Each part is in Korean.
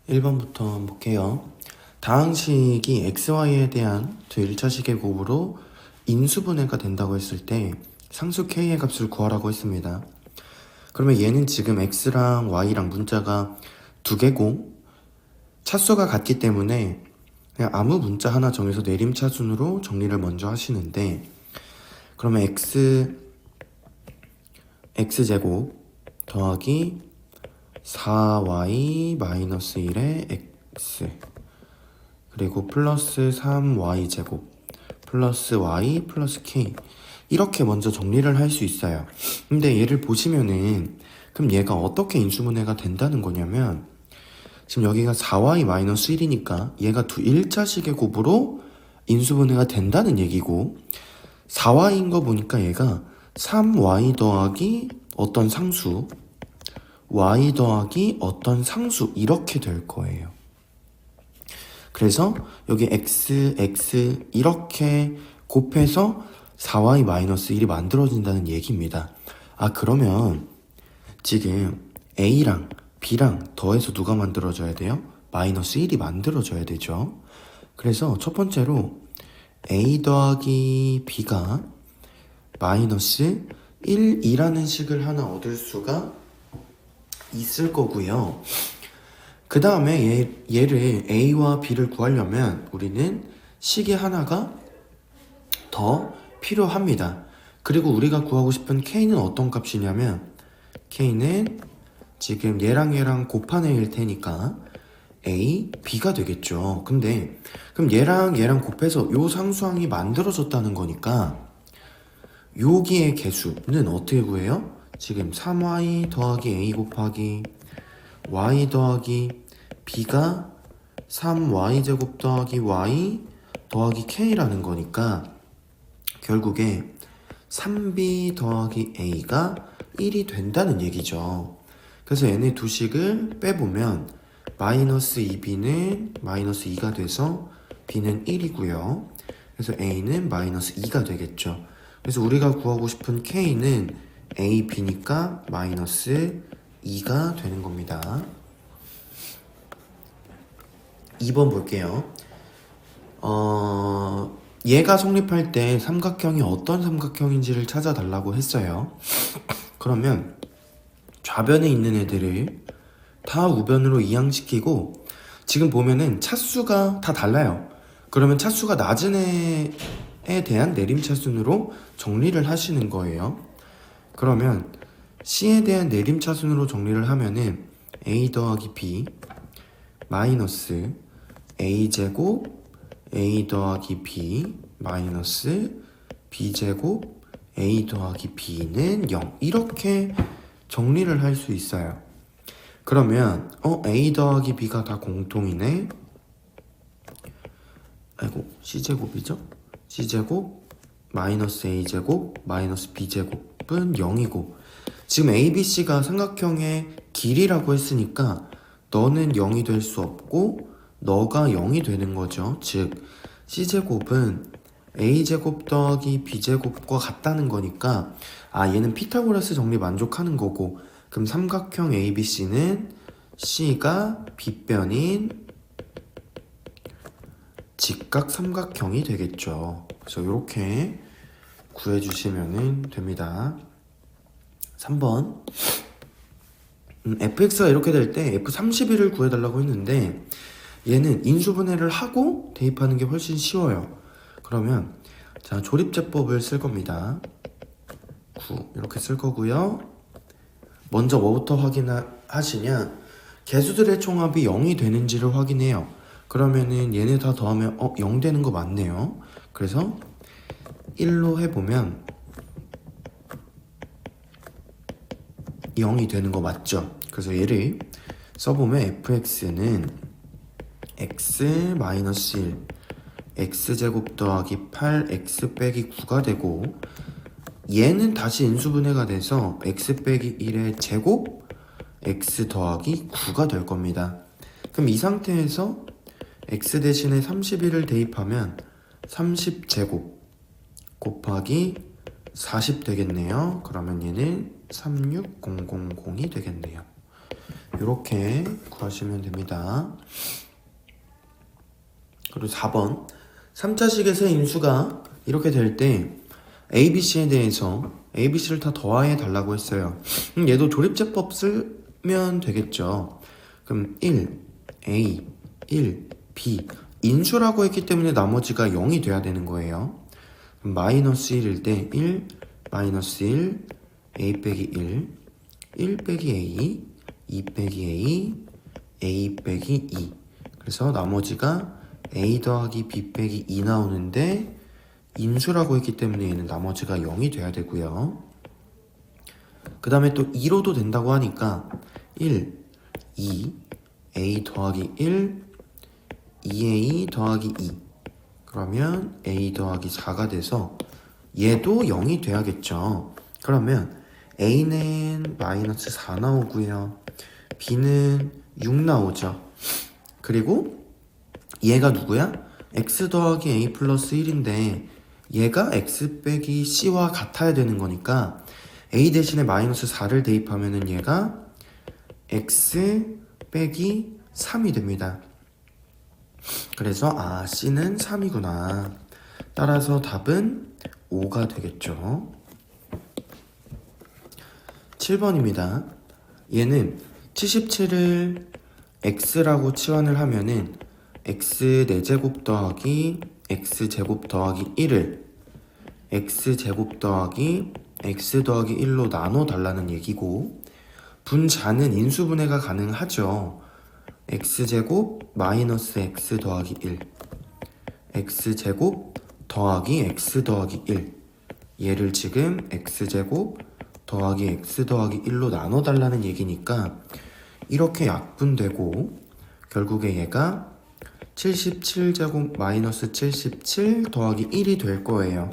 1번부터 한번 볼게요. 다항식이 xy에 대한 두 1차식의 곱으로 인수분해가 된다고 했을 때 상수 k의 값을 구하라고 했습니다. 그러면 얘는 지금 x랑 y랑 문자가 두 개고 차수가 같기 때문에 그냥 아무 문자 하나 정해서 내림차순으로 정리를 먼저 하시는데, 그러면 x제곱 더하기 4y 마이너스 1의 x 그리고 플러스 3y제곱 플러스 y 플러스 k, 이렇게 먼저 정리를 할 수 있어요. 근데 얘를 보시면은 그럼 얘가 어떻게 인수분해가 된다는 거냐면, 지금 여기가 4y 마이너스 1이니까 얘가 두 1차식의 곱으로 인수분해가 된다는 얘기고, 4y인 거 보니까 얘가 3y 더하기 어떤 상수 y 더하기 어떤 상수 이렇게 될 거예요. 그래서 여기 x 이렇게 곱해서 4y-1이 만들어진다는 얘기입니다. 그러면 지금 a랑 b랑 더해서 누가 만들어져야 돼요? 마이너스 1이 만들어져야 되죠. 그래서 첫 번째로 a 더하기 b가 마이너스 1이라는 식을 하나 얻을 수가 있을 거고요. 그 다음에 얘를 a와 b를 구하려면 우리는 식이 하나가 더 필요합니다. 그리고 우리가 구하고 싶은 k는 어떤 값이냐면, k는 지금 얘랑 곱한 a일 테니까 a, b가 되겠죠. 근데 그럼 얘랑 곱해서 요 상수항이 만들어졌다는 거니까 여기의 개수는 어떻게 구해요? 지금 3y 더하기 a 곱하기 y 더하기 b가 3y제곱 더하기 y 더하기 k라는 거니까 결국에 3b 더하기 a가 1이 된다는 얘기죠. 그래서 얘네 두 식을 빼보면 마이너스 2b는 마이너스 2가 돼서 b는 1이고요. 그래서 a는 마이너스 2가 되겠죠. 그래서 우리가 구하고 싶은 k는 a, b니까 마이너스 2가 되는 겁니다. 2번 볼게요. 얘가 성립할 때 삼각형이 어떤 삼각형인지를 찾아달라고 했어요. 그러면 좌변에 있는 애들을 다 우변으로 이항시키고, 지금 보면은 차수가 다 달라요. 그러면 차수가 낮은 애에 대한 내림차순으로 정리를 하시는 거예요. 그러면 C에 대한 내림차순으로 정리를 하면은 A 더하기 B 마이너스 A제곱 A 더하기 B 마이너스 B제곱 A 더하기 B는 0, 이렇게 정리를 할 수 있어요. 그러면 A 더하기 B가 다 공통이네. C제곱이죠? C제곱 마이너스 A제곱 마이너스 B제곱은 0이고, 지금 ABC가 삼각형의 길이라고 했으니까 너는 0이 될 수 없고 너가 0이 되는 거죠. 즉 C제곱은 A제곱 더하기 B제곱과 같다는 거니까 얘는 피타고라스 정리 만족하는 거고, 그럼 삼각형 ABC는 C가 B변인 직각 삼각형이 되겠죠. 그래서 이렇게 구해주시면 됩니다. 3번 fx가 이렇게 될 때 f31을 구해달라고 했는데 얘는 인수분해를 하고 대입하는 게 훨씬 쉬워요. 그러면 자, 조립제법을 쓸 겁니다. 9 이렇게 쓸 거고요. 먼저 뭐부터 확인하시냐, 개수들의 총합이 0이 되는지를 확인해요. 그러면은 얘네 다 더하면 0 되는 거 맞네요. 그래서 1로 해보면 0이 되는 거 맞죠? 그래서 얘를 써보면 fx는 x-1 x제곱 더하기 8x 빼기 9가 되고, 얘는 다시 인수분해가 돼서 x 빼기 1의 제곱 x 더하기 9가 될 겁니다. 그럼 이 상태에서 x 대신에 31을 대입하면 30제곱 곱하기 40 되겠네요. 그러면 얘는 36000이 되겠네요. 이렇게 구하시면 됩니다. 그리고 4번 3차식의 세 인수가 이렇게 될 때 A, B, C에 대해서 A, B, C를 다 더하해 달라고 했어요. 얘도 조립제법 쓰면 되겠죠. 그럼 1, A, 1, B 인수라고 했기 때문에 나머지가 0이 돼야 되는 거예요. 그럼 마이너스 1일 때 1, 마이너스 1, A 빼기 1, 1 빼기 A, 2 빼기 A, A 빼기 2. 그래서 나머지가 A 더하기 B 빼기 2 나오는데 인수라고 했기 때문에 얘는 나머지가 0이 돼야 되고요. 그 다음에 또 2로도 된다고 하니까 1, 2, A 더하기 1, 2A 더하기 2. 그러면 A 더하기 4가 돼서 얘도 0이 돼야겠죠. 그러면 A는 마이너스 4 나오고요. B는 6 나오죠. 그리고 얘가 누구야? X 더하기 A 플러스 1인데 얘가 X 빼기 C와 같아야 되는 거니까 A 대신에 마이너스 4를 대입하면은 얘가 X 빼기 3이 됩니다. 그래서 C는 3이구나. 따라서 답은 5가 되겠죠. 7번입니다. 얘는 77을 x라고 치환을 하면은 x 4제곱 더하기 x제곱 더하기 1을 x제곱 더하기 x 더하기 1로 나눠 달라는 얘기고, 분자는 인수분해가 가능하죠. x제곱 마이너스 x 더하기 1 x제곱 더하기 x 더하기 1 얘를 지금 x제곱 더하기 x 더하기 1로 나눠 달라는 얘기니까 이렇게 약분되고 결국에 얘가 77제곱 마이너스 77 더하기 1이 될 거예요.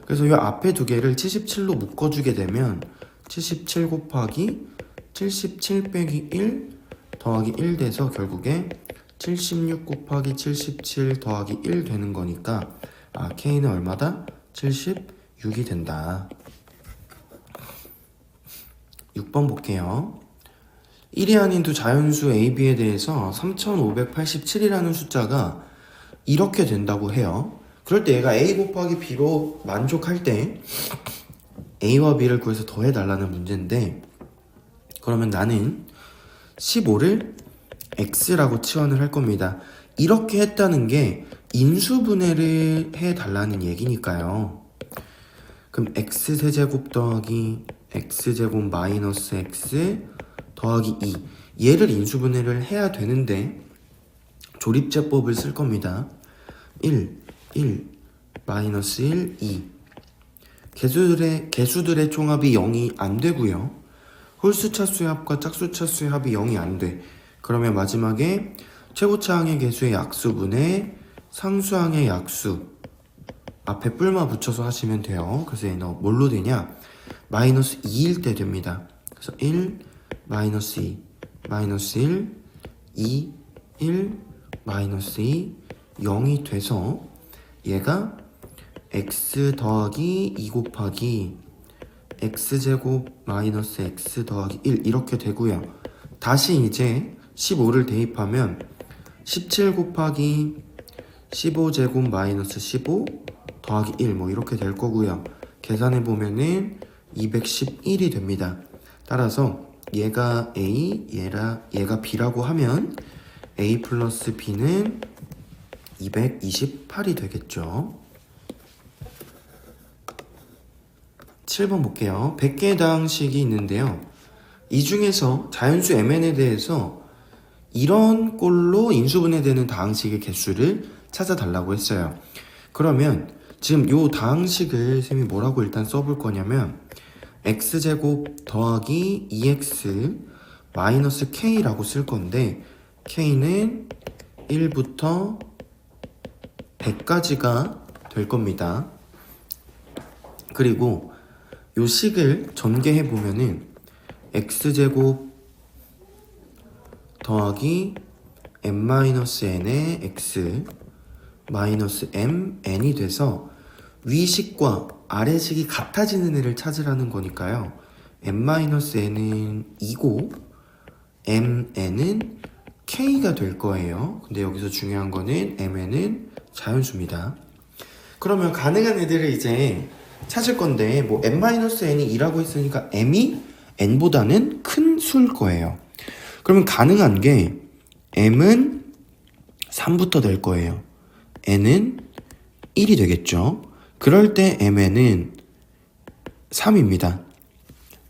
그래서 이 앞에 두 개를 77로 묶어주게 되면 77 곱하기 77 빼기 1 더하기 1 돼서 결국에 76 곱하기 77 더하기 1 되는 거니까 K는 얼마다? 76이 된다. 6번 볼게요. 1이 아닌 두 자연수 A, B에 대해서 3587이라는 숫자가 이렇게 된다고 해요. 그럴 때 얘가 A 곱하기 B로 만족할 때 A와 B를 구해서 더해달라는 문제인데, 그러면 나는 15를 X라고 치환을 할 겁니다. 이렇게 했다는 게 인수분해를 해달라는 얘기니까요. 그럼 X세제곱 더하기 X제곱 마이너스 X 더하기 2 얘를 인수분해를 해야 되는데 조립제법을 쓸 겁니다. 1, 1, 마이너스 1, 2 개수들의 총합이 0이 안 되고요. 홀수차수의 합과 짝수차수의 합이 0이 안 돼. 그러면 마지막에 최고차항의 개수의 약수분의 상수항의 약수 앞에 뿔마 붙여서 하시면 돼요. 그래서 얘는 뭘로 되냐? 마이너스 2일 때 됩니다. 그래서 1, 마이너스 2, 마이너스 1, 2, 1, 마이너스 2, 0이 돼서 얘가 x 더하기 2 곱하기 x제곱 마이너스 x 더하기 1 이렇게 되고요. 다시 이제 15를 대입하면 17 곱하기 15제곱 마이너스 15 더하기 1 뭐 이렇게 될 거고요. 계산해 보면은 211이 됩니다. 따라서 얘가 A, 얘가 B라고 하면 A 플러스 B는 228이 되겠죠. 7번 볼게요. 100개의 다항식이 있는데요. 이 중에서 자연수 MN에 대해서 이런 꼴로 인수분해되는 다항식의 개수를 찾아달라고 했어요. 그러면 지금 요 다항식을 쌤이 뭐라고 일단 써볼 거냐면 x제곱 더하기 2x 마이너스 k라고 쓸 건데 k는 1부터 100까지가 될 겁니다. 그리고 요 식을 전개해 보면은 x제곱 더하기 m-n의 x 마이너스 m n이 돼서 위식과 아래식이 같아지는 애를 찾으라는 거니까요. m-n은 2고 mn은 k가 될 거예요. 근데 여기서 중요한 거는 mn은 자연수입니다. 그러면 가능한 애들을 이제 찾을 건데 뭐 n-n이 2라고 했으니까 m이 n보다는 큰 수일 거예요. 그러면 가능한 게 m은 3부터 될 거예요. n은 1이 되겠죠. 그럴 때 mn은 3입니다.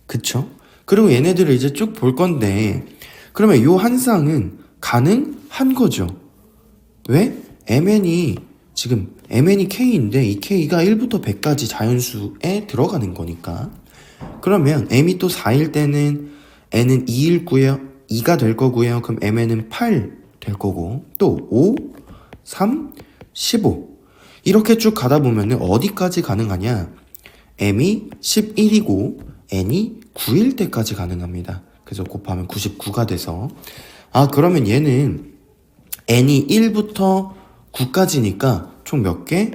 그쵸? 그리고 얘네들을 이제 쭉 볼 건데 그러면 요 한 쌍은 가능한 거죠. 왜? mn이 지금 mn이 k인데 이 k가 1부터 100까지 자연수에 들어가는 거니까 그러면 m이 또 4일 때는 n은 2가 될 거고요. 그럼 mn은 8 될 거고 또 5, 3, 15 이렇게 쭉 가다 보면 어디까지 가능하냐? m이 11이고 n이 9일 때까지 가능합니다. 그래서 곱하면 99가 돼서 그러면 얘는 n이 1부터 9까지니까 총 몇 개?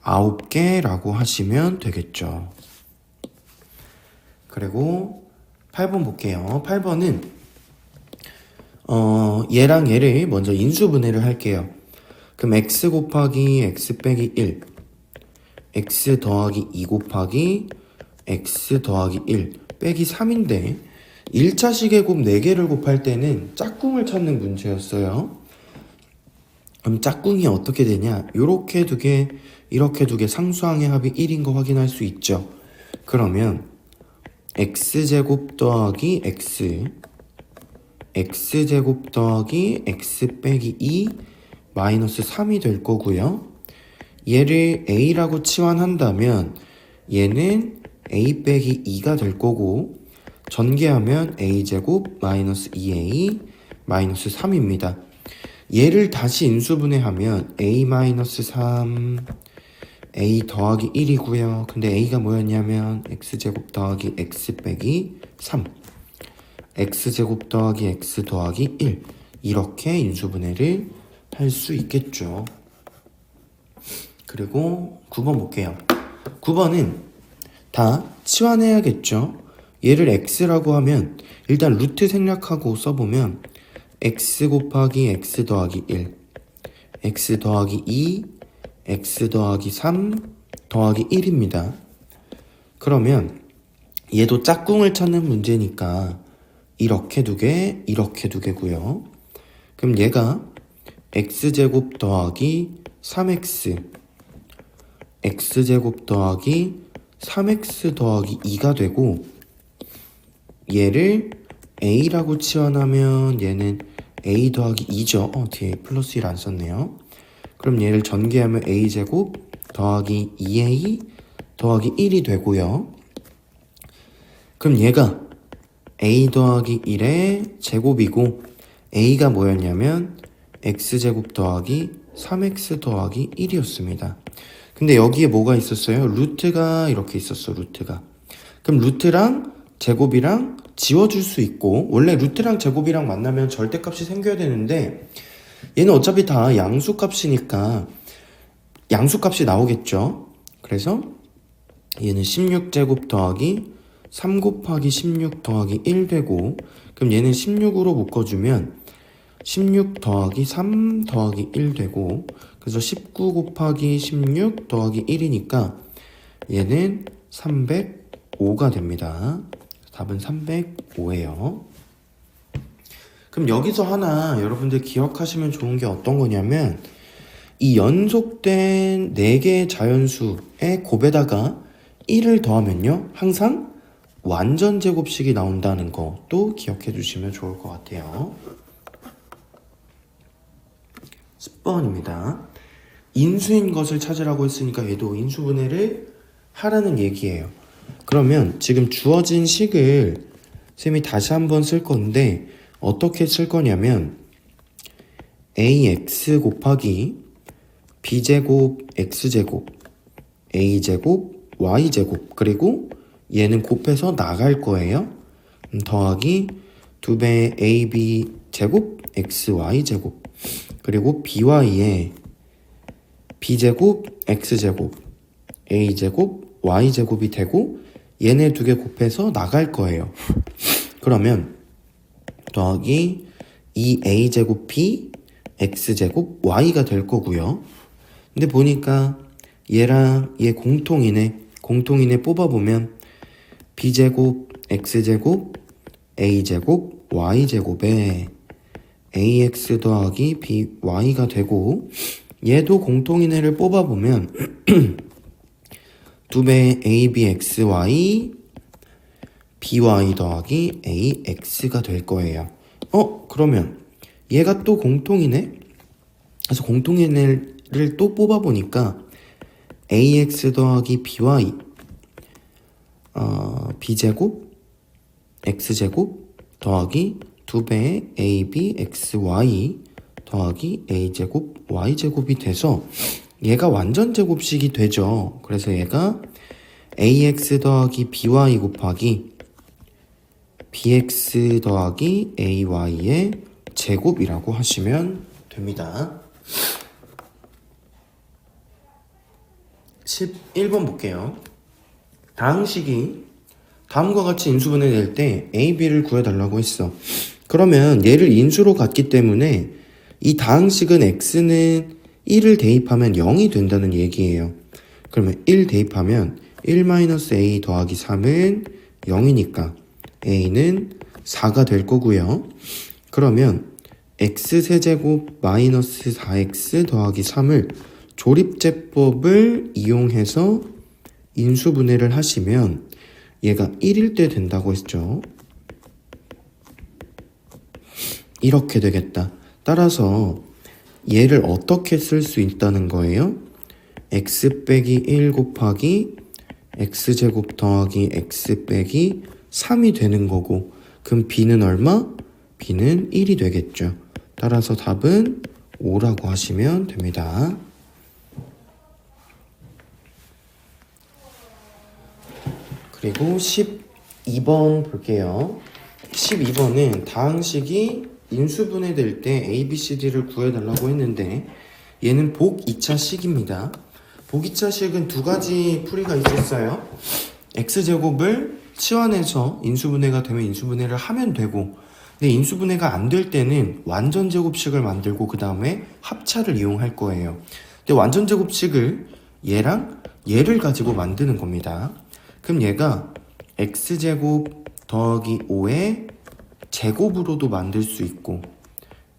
9개라고 하시면 되겠죠. 그리고 8번 볼게요. 8번은 얘랑 얘를 먼저 인수분해를 할게요. 그럼 x 곱하기 x 빼기 1 x 더하기 2 곱하기 x 더하기 1 빼기 3인데 1차 식의 곱 4개를 곱할 때는 짝꿍을 찾는 문제였어요. 그럼 짝꿍이 어떻게 되냐? 요렇게 두 개, 이렇게 두 개 상수항의 합이 1인 거 확인할 수 있죠. 그러면 x제곱 더하기 x제곱 더하기 x 빼기 2 마이너스 3이 될 거고요. 얘를 a라고 치환한다면 얘는 a 빼기 2가 될 거고 전개하면 a제곱 마이너스 2a 마이너스 3입니다. 얘를 다시 인수분해하면 a 마이너스 3 a 더하기 1이고요. 근데 a가 뭐였냐면 x제곱 더하기 x 빼기 3 x제곱 더하기 x 더하기 1 이렇게 인수분해를 할 수 있겠죠. 그리고 9번 볼게요. 9번은 다 치환해야겠죠. 얘를 x라고 하면 일단 루트 생략하고 써보면 x 곱하기 x 더하기 1 x 더하기 2 x 더하기 3 더하기 1입니다. 그러면 얘도 짝꿍을 찾는 문제니까 이렇게 두 개, 이렇게 두 개고요. 그럼 얘가 x제곱 더하기 3x x제곱 더하기 3x 더하기 2가 되고 얘를 a라고 치환하면 얘는 a 더하기 2죠. 뒤에 플러스 1 안 썼네요. 그럼 얘를 전개하면 a제곱 더하기 2a 더하기 1이 되고요. 그럼 얘가 a 더하기 1의 제곱이고 a가 뭐였냐면 x제곱 더하기 3x 더하기 1이었습니다. 근데 여기에 뭐가 있었어요? 루트가 이렇게 있었어. 루트가. 그럼 루트랑 제곱이랑 지워줄 수 있고 원래 루트랑 제곱이랑 만나면 절대값이 생겨야 되는데 얘는 어차피 다 양수값이니까 양수값이 나오겠죠. 그래서 얘는 16제곱 더하기 3 곱하기 16 더하기 1 되고 그럼 얘는 16으로 묶어주면 16 더하기 3 더하기 1 되고 그래서 19 곱하기 16 더하기 1이니까 얘는 305가 됩니다. 답은 305예요. 그럼 여기서 하나 여러분들 기억하시면 좋은 게 어떤 거냐면 이 연속된 4개의 자연수의 곱에다가 1을 더하면요 항상 완전 제곱식이 나온다는 것도 기억해 주시면 좋을 것 같아요. 10번입니다. 인수인 것을 찾으라고 했으니까 얘도 인수분해를 하라는 얘기예요. 그러면 지금 주어진 식을 쌤이 다시 한번 쓸 건데 어떻게 쓸 거냐면 ax 곱하기 b제곱 x제곱 a제곱 y제곱 그리고 얘는 곱해서 나갈 거예요. 더하기 2배 ab 제곱 xy 제곱 그리고 by에 b제곱 x제곱 a제곱 y제곱이 되고 얘네 두 개 곱해서 나갈 거예요. 그러면 더하기 2a제곱 b x제곱 y가 될 거고요. 근데 보니까 얘랑 얘 공통이네 뽑아보면 b제곱 x제곱 a제곱 y제곱에 ax 더하기 by가 되고, 얘도 공통인해를 뽑아보면 2배 abxy by 더하기 ax가 될 거예요. 그러면 얘가 또 공통이네? 그래서 공통인해를 또 뽑아보니까 ax 더하기 by b제곱 x제곱 더하기 2배의 abxy 더하기 a제곱 y제곱이 돼서 얘가 완전 제곱식이 되죠. 그래서 얘가 ax 더하기 by 곱하기 bx 더하기 ay의 제곱이라고 하시면 됩니다. 11번 볼게요. 다항식이 다음과 같이 인수분해 될 때 a, b를 구해달라고 했어. 그러면 얘를 인수로 갖기 때문에 이 다항식은 x는 1을 대입하면 0이 된다는 얘기예요. 그러면 1 대입하면 1-a 더하기 3은 0이니까 a는 4가 될 거고요. 그러면 x세제곱 마이너스 4x 더하기 3을 조립제법을 이용해서 인수분해를 하시면 얘가 1일 때 된다고 했죠. 이렇게 되겠다. 따라서 얘를 어떻게 쓸 수 있다는 거예요? x 빼기 1 곱하기 x제곱 더하기 x 빼기 3이 되는 거고, 그럼 b는 얼마? b는 1이 되겠죠. 따라서 답은 5라고 하시면 됩니다. 그리고 12번 볼게요. 12번은 다항식이 인수분해 될 때 a, b, c, d를 구해달라고 했는데 얘는 복 2차식입니다. 복 2차식은 두 가지 풀이가 있었어요. x제곱을 치환해서 인수분해가 되면 인수분해를 하면 되고, 근데 인수분해가 안 될 때는 완전제곱식을 만들고 그 다음에 합차를 이용할 거예요. 근데 완전제곱식을 얘랑 얘를 가지고 만드는 겁니다. 그럼 얘가 x제곱 더하기 5의 제곱으로도 만들 수 있고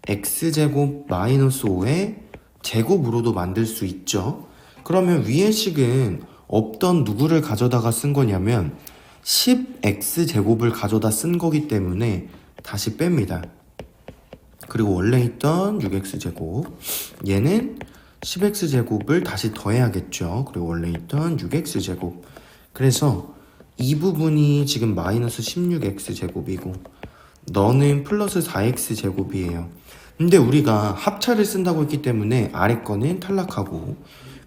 x제곱 마이너스 5의 제곱으로도 만들 수 있죠. 그러면 위의 식은 없던 누구를 가져다가 쓴 거냐면 10x제곱을 가져다 쓴 거기 때문에 다시 뺍니다. 그리고 원래 있던 6x제곱, 얘는 10x제곱을 다시 더해야겠죠. 그리고 원래 있던 6x제곱. 그래서 이 부분이 지금 마이너스 16x제곱이고 너는 플러스 4x제곱이에요. 근데 우리가 합차를 쓴다고 했기 때문에 아래 거는 탈락하고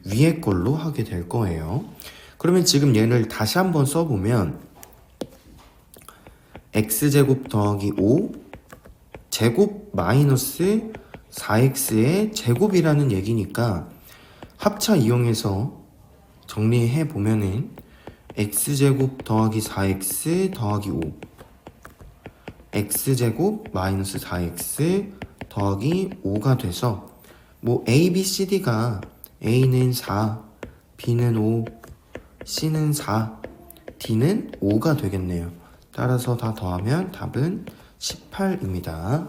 위에 걸로 하게 될 거예요. 그러면 지금 얘를 다시 한번 써보면 x제곱 더하기 5 제곱 마이너스 4x의 제곱이라는 얘기니까 합차 이용해서 정리해 보면은 x제곱 더하기 4x 더하기 5 x제곱 마이너스 4x 더하기 5가 돼서 뭐 a, b, c, d가 a는 4, b는 5, c는 4, d는 5가 되겠네요. 따라서 다 더하면 답은 18입니다.